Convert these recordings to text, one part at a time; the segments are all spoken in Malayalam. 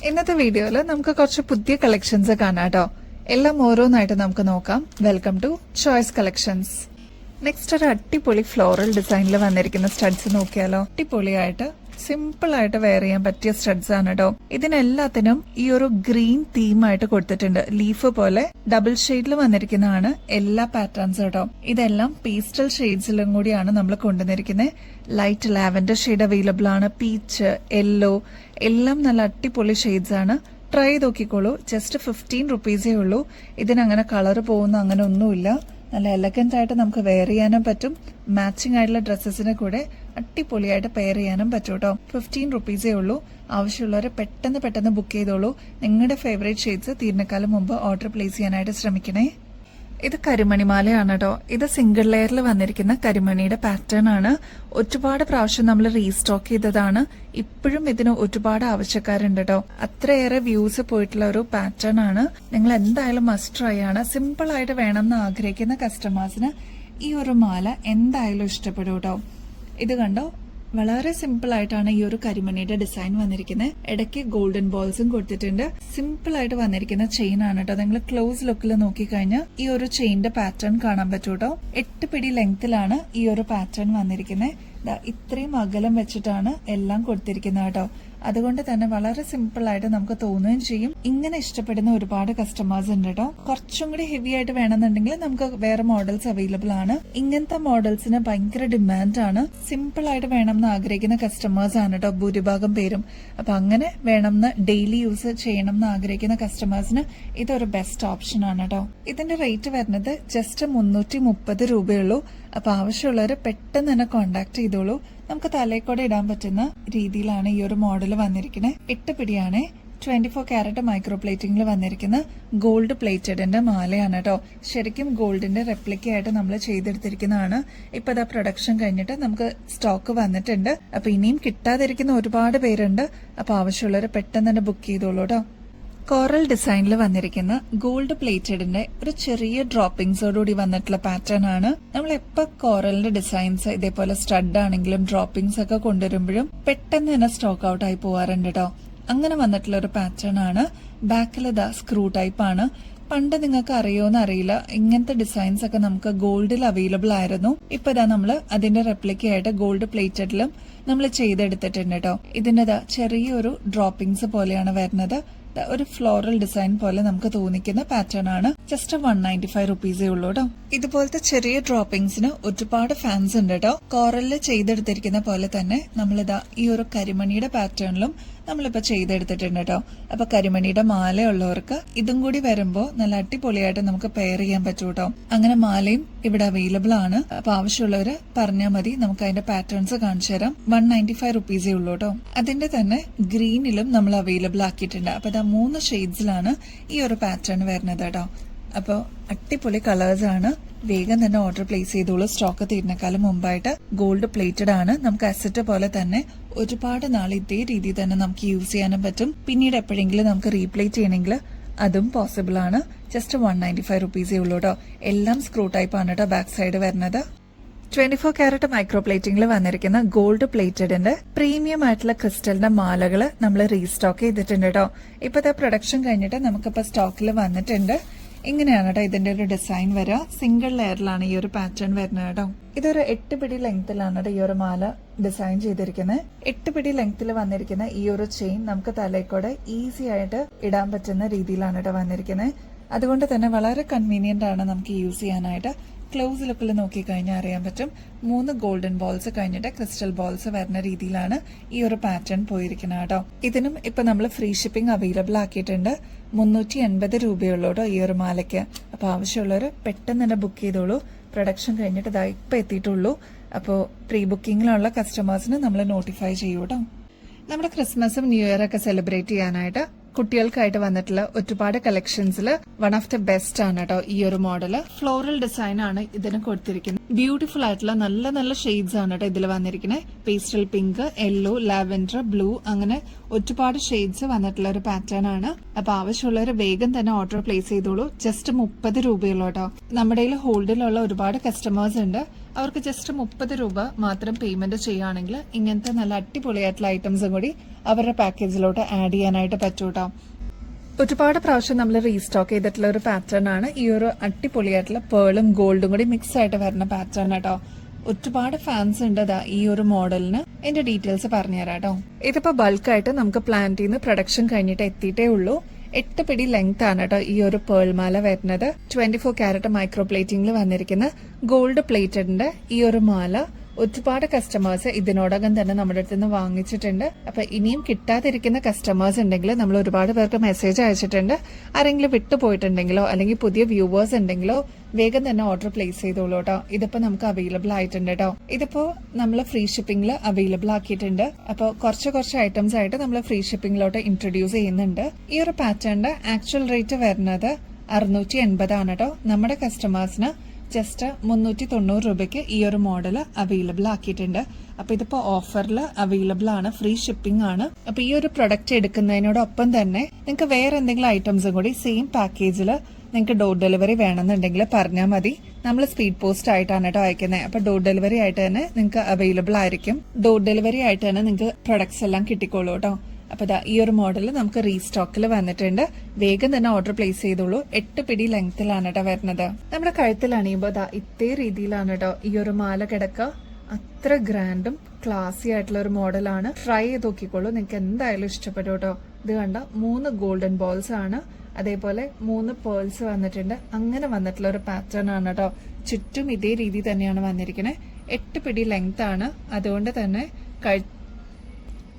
ഇന്നത്തെ വീഡിയോയിൽ നമുക്ക് കുറച്ച് പുതിയ കളക്ഷൻസ് കാണാം കേട്ടോ. എല്ലാം ഓരോന്നായിട്ട് നമുക്ക് നോക്കാം. Welcome to Choice Collections. Next ഒരു അടിപൊളി ഫ്ലോറൽ ഡിസൈനിൽ വന്നിരിക്കുന്ന സ്റ്റഡ്സ് നോക്കിയാലോ. അടിപൊളിയായിട്ട് സിമ്പിൾ ആയിട്ട് വെയർ ചെയ്യാൻ പറ്റിയ സ്റ്റഡ്സ് ആണ് കേട്ടോ. ഇതിനെല്ലാത്തിനും ഈ ഒരു ഗ്രീൻ തീമായിട്ട് കൊടുത്തിട്ടുണ്ട്. ലീഫ് പോലെ ഡബിൾ ഷെയ്ഡിൽ വന്നിരിക്കുന്നതാണ് എല്ലാ പാറ്റേൺസ് കേട്ടോ. ഇതെല്ലാം പേസ്റ്റൽ ഷെയ്ഡ്സിലും കൂടിയാണ് നമ്മൾ കൊണ്ടുവന്നിരിക്കുന്നത്. ലൈറ്റ് ലാവൻഡർ ഷെയ്ഡ് അവൈലബിൾ ആണ്, പീച്ച്, യെല്ലോ, എല്ലാം നല്ല അടിപൊളി ഷെയ്ഡ്സ് ആണ്. ട്രൈ ചെയ്ത് നോക്കിക്കോളൂ. ജസ്റ്റ് 15 റുപ്പീസേ ഉള്ളൂ. ഇതിനങ്ങനെ കളർ പോകുന്ന അങ്ങനെ ഒന്നുമില്ല. നല്ല എലഗന്റ് ആയിട്ട് നമുക്ക് വെയർ ചെയ്യാനും പറ്റും. മാച്ചിങ് ആയിട്ടുള്ള ഡ്രസ്സസിന് കൂടെ അടിപൊളിയായിട്ട് പെയർ ചെയ്യാനും പറ്റും കേട്ടോ. 15 റുപ്പീസേ ഉള്ളൂ. ആവശ്യമുള്ളവർ പെട്ടെന്ന് ബുക്ക് ചെയ്തോളൂ. നിങ്ങളുടെ ഫേവറേറ്റ് ഷെയ്ഡ്സ് തീരുന്നേക്കാളും മുമ്പ് ഓർഡർ പ്ലേസ് ചെയ്യാനായിട്ട് ശ്രമിക്കണേ. ഇത് കരിമണിമാലയാണ് കേട്ടോ. ഇത് സിംഗിൾ ലെയറിൽ വന്നിരിക്കുന്ന കരിമണിയുടെ പാറ്റേൺ ആണ്. ഒരുപാട് പ്രാവശ്യം നമ്മൾ റീസ്റ്റോക്ക് ചെയ്തതാണ്. ഇപ്പോഴും ഇതിന് ഒരുപാട് ആവശ്യക്കാരുണ്ട് കേട്ടോ. അത്രയേറെ വ്യൂസ് പോയിട്ടുള്ള ഒരു പാറ്റേൺ ആണ്. നിങ്ങൾ എന്തായാലും മസ്റ്റ് ട്രൈ ആണ്. സിമ്പിൾ ആയിട്ട് വേണമെന്ന് ആഗ്രഹിക്കുന്ന കസ്റ്റമേഴ്സിന് ഈ ഒരു മാല എന്തായാലും ഇഷ്ടപ്പെടും കേട്ടോ. ഇത് കണ്ടോ, വളരെ സിമ്പിൾ ആയിട്ടാണ് ഈ ഒരു കരിമണിയുടെ ഡിസൈൻ വന്നിരിക്കുന്നത്. ഇടയ്ക്ക് ഗോൾഡൻ ബോൾസും കൊടുത്തിട്ടുണ്ട്. സിമ്പിൾ ആയിട്ട് വന്നിരിക്കുന്ന ചെയിൻ ആണ് കേട്ടോ. നിങ്ങൾ ക്ലോസ് ലുക്കിൽ നോക്കിക്കഴിഞ്ഞാൽ ഈ ഒരു ചെയിന്റെ പാറ്റേൺ കാണാൻ പറ്റൂ കേട്ടോ. 8 പിടി ലെങ്തിലാണ് ഈ ഒരു പാറ്റേൺ വന്നിരിക്കുന്നത്. ഇത്രയും അകലം വെച്ചിട്ടാണ് എല്ലാം കൊടുത്തിരിക്കുന്നത് കേട്ടോ. അതുകൊണ്ട് തന്നെ വളരെ സിമ്പിൾ ആയിട്ട് നമുക്ക് തോന്നുകയും ചെയ്യും. ഇങ്ങനെ ഇഷ്ടപ്പെടുന്ന ഒരുപാട് കസ്റ്റമേഴ്സ് ഉണ്ട് കേട്ടോ. കുറച്ചും കൂടി ഹെവി ആയിട്ട് വേണമെന്നുണ്ടെങ്കിൽ നമുക്ക് വേറെ മോഡൽസ് അവൈലബിൾ ആണ്. ഇങ്ങനത്തെ മോഡൽസിന് ഭയങ്കര ഡിമാൻഡ് ആണ്. സിമ്പിൾ ആയിട്ട് വേണമെന്ന് ആഗ്രഹിക്കുന്ന കസ്റ്റമേഴ്സ് ആണ് കേട്ടോ ഭൂരിഭാഗം പേരും. അപ്പൊ അങ്ങനെ വേണമെന്ന് ഡെയിലി യൂസ് ചെയ്യണം എന്ന് ആഗ്രഹിക്കുന്ന കസ്റ്റമേഴ്സിന് ഇതൊരു ബെസ്റ്റ് ഓപ്ഷൻ ആണ് കേട്ടോ. ഇതിന്റെ റേറ്റ് വരുന്നത് ജസ്റ്റ് 330 രൂപയുള്ളൂ. അപ്പൊ ആവശ്യമുള്ളവർ പെട്ടെന്ന് തന്നെ കോണ്ടാക്ട് ചെയ്തോളൂ. നമുക്ക് തലയിക്കൂടെ ഇടാൻ പറ്റുന്ന രീതിയിലാണ് ഈ ഒരു മോഡൽ വന്നിരിക്കുന്നത്. 8 പിടിയാണ്. 24 ക്യാരറ്റ് മൈക്രോ പ്ലേറ്റിംഗിൽ വന്നിരിക്കുന്ന ഗോൾഡ് പ്ലേറ്റഡിന്റെ മാലയാണ് കേട്ടോ. ശരിക്കും ഗോൾഡിന്റെ റെപ്ലിക്ക ആയിട്ട് നമ്മൾ ചെയ്തെടുത്തിരിക്കുന്നതാണ്. ഇപ്പൊ ഇതാ പ്രൊഡക്ഷൻ കഴിഞ്ഞിട്ട് നമുക്ക് സ്റ്റോക്ക് വന്നിട്ടുണ്ട്. അപ്പൊ ഇനിയും കിട്ടാതിരിക്കുന്ന ഒരുപാട് പേരുണ്ട്. അപ്പൊ ആവശ്യമുള്ളവർ പെട്ടെന്ന് തന്നെ ബുക്ക് ചെയ്തോളൂ കേട്ടോ. കോറൽ ഡിസൈനിൽ വന്നിരിക്കുന്ന ഗോൾഡ് പ്ലേറ്റഡിന്റെ ഒരു ചെറിയ ഡ്രോപ്പിംഗ്സോടുകൂടി വന്നിട്ടുള്ള പാറ്റേൺ ആണ്. നമ്മൾ എപ്പോ കോറലിന്റെ ഡിസൈൻസ് ഇതേപോലെ സ്റ്റഡ് ആണെങ്കിലും ഡ്രോപ്പിംഗ്സ് ഒക്കെ കൊണ്ടുവരുമ്പോഴും പെട്ടെന്ന് തന്നെ സ്റ്റോക്ക് ഔട്ട് ആയി പോവാറുണ്ട് കേട്ടോ. അങ്ങനെ വന്നിട്ടുള്ള ഒരു പാറ്റേൺ ആണ്. ബാക്കിൽ ഇതാ സ്ക്രൂ ടൈപ്പ് ആണ്. പണ്ട് നിങ്ങൾക്ക് അറിയോന്ന് അറിയില്ല, ഇങ്ങനത്തെ ഡിസൈൻസ് ഒക്കെ നമുക്ക് ഗോൾഡിൽ അവൈലബിൾ ആയിരുന്നു. ഇപ്പൊ ഇതാ നമ്മള് അതിന്റെ റെപ്ലിക്കയായിട്ട് ഗോൾഡ് പ്ലേറ്റഡിലും നമ്മൾ ചെയ്തെടുത്തിട്ടുണ്ട് കേട്ടോ. ഇതിന്റെ ചെറിയൊരു ഡ്രോപ്പിംഗ്സ് പോലെയാണ് വരുന്നത്. ഒരു ഫ്ലോറൽ ഡിസൈൻ പോലെ നമുക്ക് തോന്നിക്കുന്ന പാറ്റേൺ ആണ്. ജസ്റ്റ് 195 റുപ്പീസേ ഉള്ളൂ കേട്ടോ. ഇതുപോലത്തെ ചെറിയ ഡ്രോപ്പിംഗ്സിന് ഒരുപാട് ഫാൻസ് ഉണ്ട് കേട്ടോ. കോറലിൽ ചെയ്തെടുത്തിരിക്കുന്ന പോലെ തന്നെ നമ്മളിതാ ഈ ഒരു കരിമണിയുടെ പാറ്റേണിലും നമ്മളിപ്പോ ചെയ്തെടുത്തിട്ടുണ്ട് കേട്ടോ. അപ്പൊ കരിമണിയുടെ മാല ഉള്ളവർക്ക് ഇതും കൂടി വരുമ്പോ നല്ല അടിപൊളിയായിട്ട് നമുക്ക് പെയർ ചെയ്യാൻ പറ്റൂ കേട്ടോ. അങ്ങനെ മാലയും ഇവിടെ അവൈലബിൾ ആണ്. അപ്പൊ ആവശ്യമുള്ളവര് പറഞ്ഞാൽ മതി, നമുക്ക് അതിന്റെ പാറ്റേൺസ് കാണിച്ചു തരാം. 195 റുപ്പീസേ ഉള്ളൂ കേട്ടോ. അതിന്റെ തന്നെ ഗ്രീനിലും നമ്മൾ അവൈലബിൾ ആക്കിയിട്ടുണ്ട്. അപ്പൊ 3 ഷെയ്ഡ്സിലാണ് ഈ ഒരു പാറ്റേൺ വരുന്നത് കേട്ടോ. അപ്പോൾ അടിപൊളി കളേഴ്സ് ആണ്. വേഗം തന്നെ ഓർഡർ പ്ലേസ് ചെയ്തോളൂ. സ്റ്റോക്ക് തീരുന്നേക്കാളും മുമ്പായിട്ട്. ഗോൾഡ് പ്ലേറ്റഡ് ആണ്. നമുക്ക് അസറ്റ് പോലെ തന്നെ ഒരുപാട് നാൾ ഇതേ രീതിയിൽ തന്നെ നമുക്ക് യൂസ് ചെയ്യാനും പറ്റും. പിന്നീട് എപ്പോഴെങ്കിലും നമുക്ക് റീപ്ലേറ്റ് ചെയ്യണമെങ്കിൽ അതും പോസിബിൾ ആണ്. ജസ്റ്റ് 195 റുപ്പീസേ ഉള്ളൂ കേട്ടോ. എല്ലാം സ്ക്രൂ ടൈപ്പ് ആണ് കേട്ടോ ബാക്ക് സൈഡ് വരുന്നത്. 24 ക്യാരറ്റ് മൈക്രോ പ്ലേറ്റിംഗിൽ വന്നിരിക്കുന്ന ഗോൾഡ് പ്ലേറ്റഡിന്റെ പ്രീമിയം ആയിട്ടുള്ള ക്രിസ്റ്റലിന്റെ മാലകള് നമ്മൾ റീസ്റ്റോക്ക് ചെയ്തിട്ടുണ്ട് കേട്ടോ. ഇപ്പത്തെ പ്രൊഡക്ഷൻ കഴിഞ്ഞിട്ട് നമുക്കിപ്പോ സ്റ്റോക്കിൽ വന്നിട്ടുണ്ട്. ഇങ്ങനെയാണ് കേട്ടോ ഇതിന്റെ ഒരു ഡിസൈൻ വരിക. സിംഗിൾ ലെയറിലാണ് ഈ ഒരു പാറ്റേൺ വരുന്നത് കേട്ടോ. ഇതൊരു 8 പിടി ലെങ്തിലാണ് ഈ ഒരു മാല ഡിസൈൻ ചെയ്തിരിക്കുന്നത്. 8 പിടി ലെങ്തിൽ വന്നിരിക്കുന്ന ഈ ഒരു ചെയിൻ നമുക്ക് തലയിക്കൂടെ ഈസി ആയിട്ട് ഇടാൻ പറ്റുന്ന രീതിയിലാണ് കേട്ടോ വന്നിരിക്കുന്നത്. അതുകൊണ്ട് തന്നെ വളരെ കൺവീനിയന്റ് ആണ് നമുക്ക് യൂസ് ചെയ്യാനായിട്ട്. ക്ലോസ് ലുക്കിൽ നോക്കിക്കഴിഞ്ഞാൽ അറിയാൻ പറ്റും. 3 ഗോൾഡൻ ബോൾസ് കഴിഞ്ഞിട്ട് ക്രിസ്റ്റൽ ബോൾസ് വരുന്ന രീതിയിലാണ് ഈ ഒരു പാറ്റേൺ പോയിരിക്കുന്നത് കേട്ടോ. ഇതിനും ഇപ്പൊ നമ്മൾ ഫ്രീ ഷിപ്പിംഗ് അവൈലബിൾ ആക്കിയിട്ടുണ്ട്. 380 രൂപയുള്ളൂ കേട്ടോ ഈ ഒരു മാലയ്ക്ക്. അപ്പൊ ആവശ്യമുള്ളവർ പെട്ടെന്ന് തന്നെ ബുക്ക് ചെയ്തോളൂ. പ്രൊഡക്ഷൻ കഴിഞ്ഞിട്ട് ഇതാ ഇപ്പൊ എത്തിയിട്ടുള്ളൂ. അപ്പോൾ പ്രീ ബുക്കിംഗിലുള്ള കസ്റ്റമേഴ്സിന് നമ്മൾ നോട്ടിഫൈ ചെയ്യൂ കേട്ടോ. നമ്മുടെ ക്രിസ്മസും ന്യൂ ഇയർ ഒക്കെ സെലിബ്രേറ്റ് ചെയ്യാനായിട്ട് കുട്ടികൾക്കായിട്ട് വന്നിട്ടുള്ള ഒരുപാട് കളക്ഷൻസിൽ വൺ ഓഫ് ദി ബെസ്റ്റ് ആണ് കേട്ടോ ഈ ഒരു മോഡല്. ഫ്ലോറൽ ഡിസൈൻ ആണ് ഇതിന് കൊടുത്തിരിക്കുന്നത്. ബ്യൂട്ടിഫുൾ ആയിട്ടുള്ള നല്ല നല്ല ഷെയ്ഡ്സ് ആണ് കേട്ടോ ഇതിൽ വന്നിരിക്കുന്നത്. Pastel pink, yellow, lavender, blue, അങ്ങനെ ഒരുപാട് ഷെയ്ഡ്സ് വന്നിട്ടുള്ള ഒരു പാറ്റേൺ ആണ്. അപ്പൊ ആവശ്യമുള്ളവർ വേഗം തന്നെ ഓർഡർ പ്ലേസ് ചെയ്തോളൂ. ജസ്റ്റ് 30 രൂപയുള്ളൂ കേട്ടോ. നമ്മുടെ ഹോൾഡിലുള്ള ഒരുപാട് കസ്റ്റമേഴ്സ് ഉണ്ട്. അവർക്ക് ജസ്റ്റ് 30 രൂപ മാത്രം പേയ്മെന്റ് ചെയ്യുകയാണെങ്കിൽ ഇങ്ങനത്തെ നല്ല അടിപൊളിയായിട്ടുള്ള ഐറ്റംസും കൂടി അവരുടെ പാക്കേജിലോട്ട് ആഡ് ചെയ്യാനായിട്ട് പറ്റൂട്ടോ. ഒരുപാട് പ്രാവശ്യം നമ്മൾ റീസ്റ്റോക്ക് ചെയ്തിട്ടുള്ള ഒരു പാറ്റേൺ ആണ് ഈ ഒരു അടിപൊളിയായിട്ടുള്ള പേളും ഗോൾഡും കൂടി മിക്സ് ആയിട്ട് വരുന്ന പാറ്റേൺ കേട്ടോ. ഒരുപാട് ഫാൻസ് ഉണ്ട് ഈ ഒരു മോഡലിന്. എന്റെ ഡീറ്റെയിൽസ് പറഞ്ഞുതരാം കേട്ടോ. ഇതിപ്പോ ബൾക്കായിട്ട് നമുക്ക് പ്ലാന്റിൽ നിന്ന് പ്രൊഡക്ഷൻ കഴിഞ്ഞിട്ട് എത്തിയിട്ടേ ഉള്ളൂ. 8 പിടി ലെങ്ത് ആണ് കേട്ടോ ഈ ഒരു പേൾ മാല വരുന്നത്. 24 കാരറ്റ് മൈക്രോ പ്ലേറ്റിംഗിൽ വന്നിരിക്കുന്ന ഗോൾഡ് പ്ലേറ്റഡിന്റെ ഈ ഒരു മാല ഒരുപാട് കസ്റ്റമേഴ്സ് ഇതിനോടകം തന്നെ നമ്മുടെ അടുത്ത് നിന്ന് വാങ്ങിച്ചിട്ടുണ്ട്. അപ്പൊ ഇനിയും കിട്ടാതിരിക്കുന്ന കസ്റ്റമേഴ്സ് ഉണ്ടെങ്കിൽ നമ്മൾ ഒരുപാട് പേർക്ക് മെസ്സേജ് അയച്ചിട്ടുണ്ട്. ആരെങ്കിലും വിട്ടുപോയിട്ടുണ്ടെങ്കിലോ അല്ലെങ്കിൽ പുതിയ വ്യൂവേഴ്സ് ഉണ്ടെങ്കിലോ വേഗം തന്നെ ഓർഡർ പ്ലേസ് ചെയ്തോളൂ കേട്ടോ. ഇതിപ്പോ നമുക്ക് അവൈലബിൾ ആയിട്ടുണ്ട് കേട്ടോ. ഇതിപ്പോ നമ്മൾ ഫ്രീ ഷിപ്പിംഗിൽ അവൈലബിൾ ആക്കിയിട്ടുണ്ട്. അപ്പോൾ കുറച്ച് ഐറ്റംസ് ആയിട്ട് നമ്മൾ ഫ്രീ ഷിപ്പിംഗിലോട്ട് ഇൻട്രൊഡ്യൂസ് ചെയ്യുന്നുണ്ട്. ഈ ഒരു പാറ്റേണിന്റെ ആക്ച്വൽ റേറ്റ് വരുന്നത് 680 ആണ് കേട്ടോ. നമ്മുടെ കസ്റ്റമേഴ്സിന് ജസ്റ്റ് 390 രൂപയ്ക്ക് ഈ ഒരു മോഡൽ അവൈലബിൾ ആക്കിയിട്ടുണ്ട്. അപ്പൊ ഇതിപ്പോ ഓഫറിൽ അവൈലബിൾ ആണ്, ഫ്രീ ഷിപ്പിംഗ് ആണ്. അപ്പൊ ഈ ഒരു പ്രൊഡക്റ്റ് എടുക്കുന്നതിനോടൊപ്പം തന്നെ നിങ്ങൾക്ക് വേറെ എന്തെങ്കിലും ഐറ്റംസും കൂടി സെയിം പാക്കേജിൽ നിങ്ങൾക്ക് ഡോർ ഡെലിവറി വേണമെന്നുണ്ടെങ്കിൽ പറഞ്ഞാൽ മതി. നമ്മൾ സ്പീഡ് പോസ്റ്റ് ആയിട്ടാണ് കേട്ടോ അയക്കുന്നത്. അപ്പൊ ഡോർ ഡെലിവറി ആയിട്ട് തന്നെ നിങ്ങൾക്ക് അവൈലബിൾ ആയിരിക്കും. ഡോർ ഡെലിവറി ആയിട്ട് തന്നെ നിങ്ങൾക്ക് പ്രൊഡക്ട്സ് എല്ലാം കിട്ടിക്കോളൂ കേട്ടോ. അപ്പൊ ഈ ഒരു മോഡൽ നമുക്ക് റീസ്റ്റോക്കിൽ വന്നിട്ടുണ്ട്. വേഗം തന്നെ ഓർഡർ പ്ലേസ് ചെയ്തോളൂ. 8 പിടി ലെങ്ത്തിലാണ് കേട്ടോ വരുന്നത്. നമ്മുടെ കഴുത്തിൽ അണിയുമ്പോൾ ഇതേ രീതിയിലാണ് കേട്ടോ ഈ ഒരു മാല കിടക്കുക. അത്ര ഗ്രാൻഡും ക്ലാസി ആയിട്ടുള്ള ഒരു മോഡലാണ്. ട്രൈ ചെയ്ത് നോക്കിക്കോളൂ, നിങ്ങൾക്ക് എന്തായാലും ഇഷ്ടപ്പെടും കേട്ടോ. ഇത് കണ്ട 3 ഗോൾഡൻ ബോൾസ് ആണ്, അതേപോലെ 3 പേൾസ് വന്നിട്ടുണ്ട്. അങ്ങനെ വന്നിട്ടുള്ള ഒരു പാറ്റേൺ ആണ് കേട്ടോ. ചുറ്റും ഇതേ രീതി തന്നെയാണ് വന്നിരിക്കുന്നത്. 8 പിടി ലെങ്ത് ആണ്.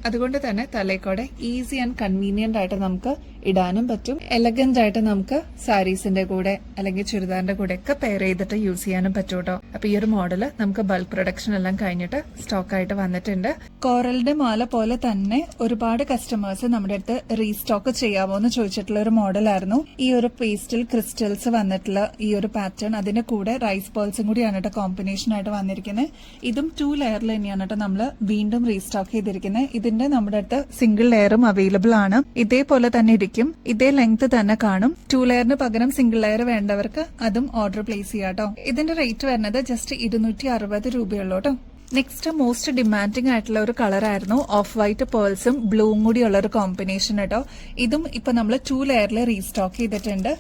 അതുകൊണ്ട് തന്നെ തലയ്ക്കോടെ ഈസി ആൻഡ് കൺവീനിയന്റ് ആയിട്ട് നമുക്ക് ഇടാനും പറ്റും. എലഗന്റ് ആയിട്ട് നമുക്ക് സാരീസിന്റെ കൂടെ അല്ലെങ്കിൽ ചുരിദാറിന്റെ കൂടെ ഒക്കെ പെയർ ചെയ്തിട്ട് യൂസ് ചെയ്യാനും പറ്റും കേട്ടോ. അപ്പൊ ഈ ഒരു മോഡല് നമുക്ക് ബൾക്ക് പ്രൊഡക്ഷൻ എല്ലാം കഴിഞ്ഞിട്ട് സ്റ്റോക്ക് ആയിട്ട് വന്നിട്ടുണ്ട്. കോറലിന്റെ മാല പോലെ തന്നെ ഒരുപാട് കസ്റ്റമേഴ്സ് നമ്മുടെ അടുത്ത് റീസ്റ്റോക്ക് ചെയ്യാമോ എന്ന് ചോദിച്ചിട്ടുള്ള ഒരു മോഡലായിരുന്നു ഈ ഒരു പേസ്റ്റൽ ക്രിസ്റ്റൽസ് വന്നിട്ടുള്ള ഈ ഒരു പാറ്റേൺ. അതിന്റെ കൂടെ റൈസ് പേൾസും കൂടിയാണ് കേട്ടോ കോമ്പിനേഷൻ ആയിട്ട് വന്നിരിക്കുന്നത്. ഇതും 2 ലെയറിൽ തന്നെയാണ് കേട്ടോ നമ്മൾ വീണ്ടും റീസ്റ്റോക്ക് ചെയ്തിരിക്കുന്നത്. ഇതിന്റെ നമ്മുടെ അടുത്ത് സിംഗിൾ ലെയറും അവൈലബിൾ ആണ്. ഇതേപോലെ തന്നെ ഇരിക്കും, ഇതേ ലെങ്ത് തന്നെ കാണും. 2 ലെയറിന് പകരം സിംഗിൾ ലെയർ വേണ്ടവർക്ക് അതും ഓർഡർ പ്ലേസ് ചെയ്യാം കേട്ടോ. ഇതിന്റെ റേറ്റ് വരുന്നത് ജസ്റ്റ് 260 രൂപയുള്ളൂ കേട്ടോ. നെക്സ്റ്റ് മോസ്റ്റ് ഡിമാൻഡിംഗ് ആയിട്ടുള്ള ഒരു കളർ ആയിരുന്നു ഓഫ് വൈറ്റ് പേൾസും ബ്ലൂവും കൂടിയുള്ള ഒരു കോമ്പിനേഷൻ കേട്ടോ. ഇതും ഇപ്പൊ നമ്മൾ 2 ലെയറിൽ റീസ്റ്റോക്ക് ചെയ്തിട്ടുണ്ട്.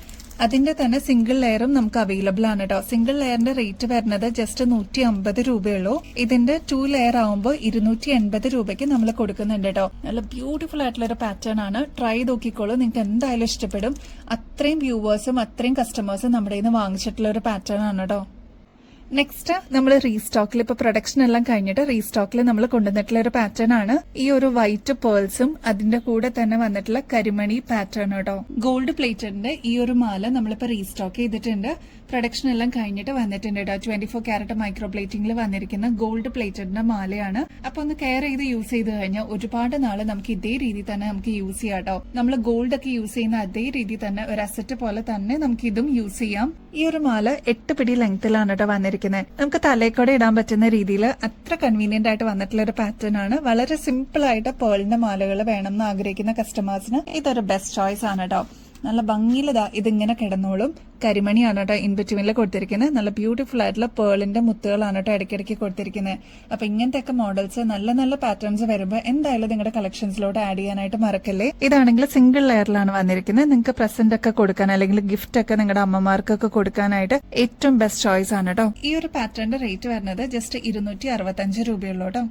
അതിന്റെ തന്നെ സിംഗിൾ ലെയറും നമുക്ക് അവൈലബിൾ ആണ് കേട്ടോ. സിംഗിൾ ലെയറിന്റെ റേറ്റ് വരുന്നത് ജസ്റ്റ് 150 രൂപയുള്ളൂ. ഇതിന്റെ 2 ലെയർ ആവുമ്പോൾ 280 രൂപയ്ക്ക് നമ്മൾ കൊടുക്കുന്നുണ്ട് കേട്ടോ. നല്ല ബ്യൂട്ടിഫുൾ ആയിട്ടുള്ള ഒരു പാറ്റേൺ ആണ്. ട്രൈ നോക്കിക്കോളൂ, നിങ്ങൾക്ക് എന്തായാലും ഇഷ്ടപ്പെടും. അത്രയും വ്യൂവേഴ്സും അത്രയും കസ്റ്റമേഴ്സും നമ്മുടെ നിന്ന് വാങ്ങിച്ചിട്ടുള്ള ഒരു പാറ്റേൺ ആണ് കേട്ടോ. നെക്സ്റ്റ് നമ്മൾ റീസ്റ്റോക്കിൽ ഇപ്പൊ പ്രൊഡക്ഷൻ എല്ലാം കഴിഞ്ഞിട്ട് റീസ്റ്റോക്കിൽ നമ്മൾ കൊണ്ടുവന്നിട്ടുള്ള ഒരു പാറ്റേൺ ആണ് ഈ ഒരു വൈറ്റ് പേൾസും അതിന്റെ കൂടെ തന്നെ വന്നിട്ടുള്ള കരിമണി പാറ്റേൺ കേട്ടോ. ഗോൾഡ് പ്ലേറ്റഡിന്റെ ഈ ഒരു മാല നമ്മളിപ്പോ റീസ്റ്റോക്ക് ചെയ്തിട്ടുണ്ട്. പ്രൊഡക്ഷൻ എല്ലാം കഴിഞ്ഞിട്ട് വന്നിട്ടുണ്ട് കേട്ടോ. 24 കാരറ്റ് മൈക്രോ പ്ലേറ്റിംഗിൽ വന്നിരിക്കുന്ന ഗോൾഡ് പ്ലേറ്റഡിന്റെ മാലയാണ്. അപ്പൊ ഒന്ന് കെയർ ചെയ്ത് യൂസ് ചെയ്ത് കഴിഞ്ഞാൽ ഒരുപാട് നാള് നമുക്ക് ഇതേ രീതി തന്നെ നമുക്ക് യൂസ് ചെയ്യാം കേട്ടോ. നമ്മൾ ഗോൾഡ് ഒക്കെ യൂസ് ചെയ്യുന്ന അതേ രീതി തന്നെ ഒരു അസറ്റ് പോലെ തന്നെ നമുക്ക് ഇതും യൂസ് ചെയ്യാം. ഈ ഒരു മാല 8 പിടി ലെങ്ത്തിലാണ് കേട്ടോ വന്നിരിക്കുന്നത്. നമുക്ക് തലയ്ക്കൂടെ ഇടാൻ പറ്റുന്ന രീതിയിൽ അത്ര കൺവീനിയന്റ് ആയിട്ട് വന്നിട്ടുള്ള ഒരു പാറ്റേൺ ആണ്. വളരെ സിമ്പിൾ ആയിട്ട് പേളിന്റെ മാലകൾ വേണം എന്ന് ആഗ്രഹിക്കുന്ന കസ്റ്റമേഴ്സിന് ഇതൊരു ബെസ്റ്റ് ചോയ്സ് ആണ് കേട്ടോ. നല്ല ഭംഗിയിൽ ഇതിങ്ങനെ കിടന്നോളും. കരിമണിയാണ് കേട്ടോ ഇൻബിറ്റ്വീനിൽ കൊടുത്തിരിക്കുന്നത്. നല്ല ബ്യൂട്ടിഫുൾ ആയിട്ടുള്ള പേളിന്റെ മുത്തുകളാണ് കേട്ടോ ഇടയ്ക്കിടയ്ക്ക് കൊടുത്തിരിക്കുന്നത്. അപ്പൊ ഇങ്ങനത്തെ മോഡൽസ് നല്ല നല്ല പാറ്റേൺസ് വരുമ്പോൾ എന്തായാലും നിങ്ങളുടെ കളക്ഷൻസിലോട്ട് ആഡ് ചെയ്യാനായിട്ട് മറക്കല്ലേ. ഇതാണെങ്കിൽ സിംഗിൾ ലെയറിലാണ് വന്നിരിക്കുന്നത്. നിങ്ങൾക്ക് പ്രസന്റ് ഒക്കെ കൊടുക്കാൻ അല്ലെങ്കിൽ ഗിഫ്റ്റ് ഒക്കെ നിങ്ങളുടെ അമ്മമാർക്കൊക്കെ കൊടുക്കാനായിട്ട് ഏറ്റവും ബെസ്റ്റ് ചോയ്സ് ആണ് കേട്ടോ. ഈ ഒരു പാറ്റേണിന്റെ റേറ്റ് വരുന്നത് ജസ്റ്റ് 265 രൂപയുള്ളൂ കേട്ടോ.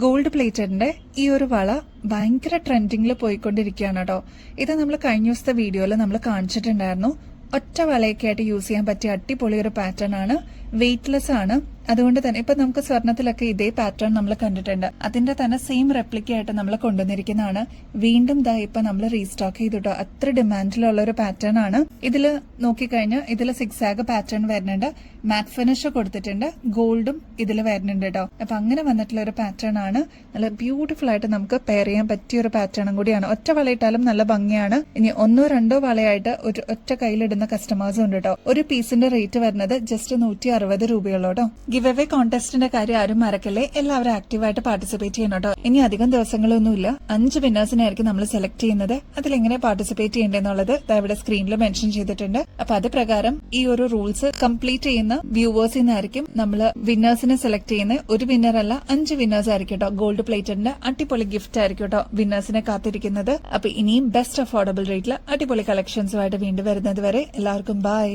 ഗോൾഡ് പ്ലേറ്റഡിന്റെ ഈ ഒരു വള ഭയങ്കര ട്രെൻഡിങ്ങിൽ പോയിക്കൊണ്ടിരിക്കുകയാണ് കേട്ടോ. ഇത് നമ്മൾ കഴിഞ്ഞ ദിവസത്തെ വീഡിയോയിൽ നമ്മൾ കാണിച്ചിട്ടുണ്ടായിരുന്നു. ഒറ്റ വളയൊക്കെ ആയിട്ട് യൂസ് ചെയ്യാൻ പറ്റിയ അടിപൊളി ഒരു പാറ്റേൺ ആണ്. വെയിറ്റ്ലെസ് ആണ്. അതുകൊണ്ട് തന്നെ ഇപ്പൊ നമുക്ക് സ്വർണത്തിലൊക്കെ ഇതേ പാറ്റേൺ നമ്മൾ കണ്ടിട്ടുണ്ട്. അതിന്റെ തന്നെ സെയിം റെപ്ലിക്ക ആയിട്ട് നമ്മൾ കൊണ്ടുവന്നിരിക്കുന്നതാണ്. വീണ്ടും ഇപ്പൊ നമ്മൾ റീസ്റ്റോക്ക് ചെയ്തിട്ടോ. അത്ര ഡിമാൻഡിലുള്ള ഒരു പാറ്റേൺ ആണ്. ഇതിൽ നോക്കിക്കഴിഞ്ഞാൽ ഇതിൽ 6 പാറ്റേൺ വരുന്നുണ്ട്. മാറ്റ് ഫിനിഷ് കൊടുത്തിട്ടുണ്ട്. ഗോൾഡും ഇതിൽ വരുന്നുണ്ട് കേട്ടോ. അപ്പൊ അങ്ങനെ വന്നിട്ടുള്ള ഒരു പാറ്റേൺ ആണ്. നല്ല ബ്യൂട്ടിഫുൾ ആയിട്ട് നമുക്ക് പെയർ ചെയ്യാൻ പറ്റിയ ഒരു പാറ്റേണും കൂടിയാണ്. ഒറ്റ വളയിട്ടാലും നല്ല ഭംഗിയാണ്. ഇനി 1 or 2 വളയായിട്ട് ഒറ്റ കയ്യിലിടുന്ന കസ്റ്റമേഴ്സും ഉണ്ട് കേട്ടോ. ഒരു പീസിന്റെ റേറ്റ് വരുന്നത് ജസ്റ്റ് 160 രൂപയുള്ളൂ കേട്ടോ. ഗിവ് അവേ കോൺടെസ്റ്റിന്റെ കാര്യം ആരും മറക്കല്ലേ, എല്ലാവരും ആക്റ്റീവായിട്ട് പാർട്ടിസിപ്പേറ്റ് ചെയ്യണം കേട്ടോ. ഇനി അധികം ദിവസങ്ങളൊന്നുമില്ല, 5 വിന്നേഴ്സിനായിരിക്കും നമ്മൾ സെലക്ട് ചെയ്യുന്നത്. അതിലെങ്ങനെ പാർട്ടിസിപ്പേറ്റ് ചെയ്യേണ്ടതെന്നുള്ളത് ഇവിടെ സ്ക്രീനിൽ മെൻഷൻ ചെയ്തിട്ടുണ്ട്. അപ്പൊ അത് പ്രകാരം ഈ ഒരു റൂൾസ് കംപ്ലീറ്റ് ചെയ്യുന്ന വ്യൂവേഴ്സിൽ നിന്നായിരിക്കും നമ്മൾ വിന്നേഴ്സിനെ സെലക്ട് ചെയ്യുന്നത്. ഒരു വിന്നർ അല്ല, 5 വിന്നേഴ്സ് ആയിരിക്കും കേട്ടോ. ഗോൾഡ് പ്ലേറ്റഡിന്റെ അടിപൊളി ഗിഫ്റ്റ് ആയിരിക്കും കേട്ടോ വിന്നേഴ്സിനെ കാത്തിരിക്കുന്നത്. അപ്പൊ ഇനിയും ബെസ്റ്റ് അഫോർഡബിൾ റേറ്റിൽ അടിപൊളി കളക്ഷൻസുമായിട്ട് വീണ്ടും വരുന്നത് വരെ എല്ലാവർക്കും ബൈ.